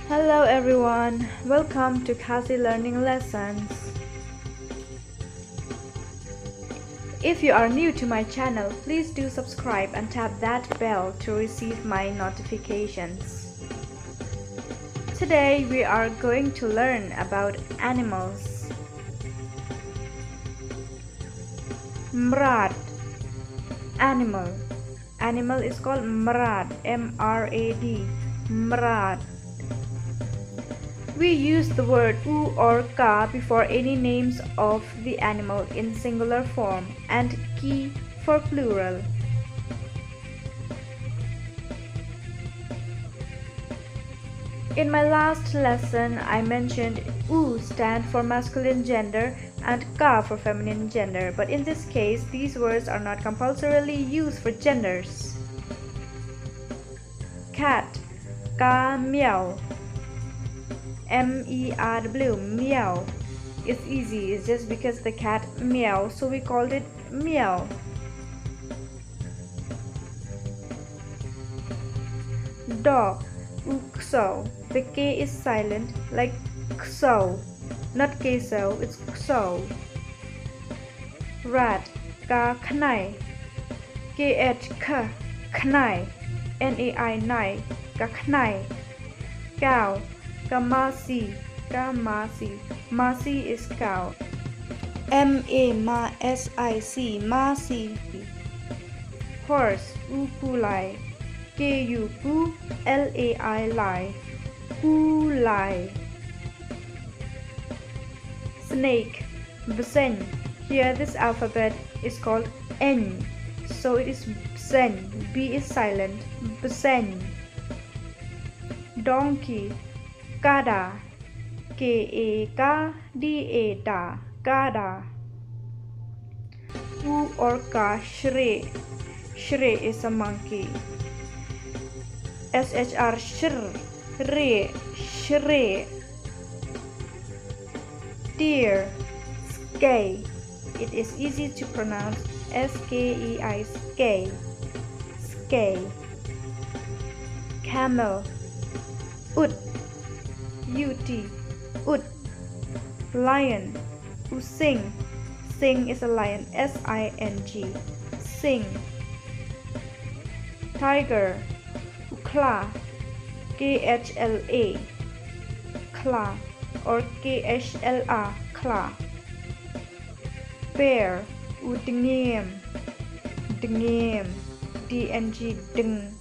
Hello everyone, welcome to Khasi Learning Lessons. If you are new to my channel, please do subscribe and tap that bell to receive my notifications. Today we are going to learn about animals. Mrat, animal. Animal is called mrat, M-R-A-D, mrat. We use the word u or ka before any names of the animal in singular form and ki for plural. In my last lesson, I mentioned u stand for masculine gender and ka for feminine gender, but in this case, these words are not compulsorily used for genders. Cat, CAMEL. M-E-R-W, meow. It's easy, it's just because the cat meow, so we called it meow. Dog, ukso. The K is silent, like kso. Not queso, it's kso. Rat, ka-knai. K-H-K, knai. N-A-I, nai, ka-knai. Cow, MASI, MASI is cow. M-A-M-A-S-I-C, MASI. Horse, ukulai. K-U-L-A-I, kulai. Snake, bsen. Here this alphabet is called N, so it is bsen. B is silent, bsen. Donkey, KADA, K-A-K-D-A, KADA. U or ka, shre. Shre is a monkey. S-H-R, shr, re, shre. Deer, SKEI. It is easy to pronounce S-K-E-I, SKEI. SKEI. Camel, ut. U-T, ut. Lion, using. Sing is a lion, S-I-N-G, sing. Tiger, ukla, K-H-L-A, kla, or K-H-L-A, kla. Bear, DNGIEM, DNGIEM, D-N-G-I-E-M,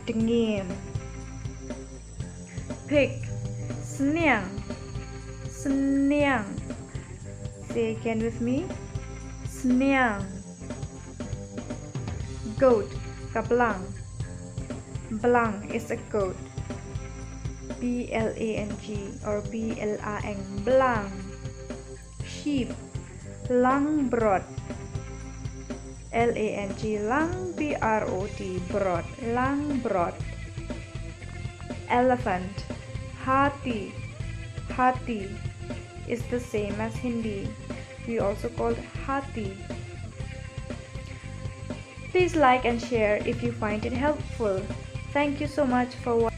DNGIEM. PIG-SNIANG, SNIANG. Say again with me, SNIANG. Goat, BLANG. BLANG is a goat, B-L-A-N-G or B-L-A-N, BLANG. SHEEP-LANGBROT, L-A-N-G, lang, B-R-O-T, brot, LANGBROT. Elephant-HATI, Hati is the same as Hindi. We also called Hati. Please like and share if you find it helpful. Thank you so much for watching.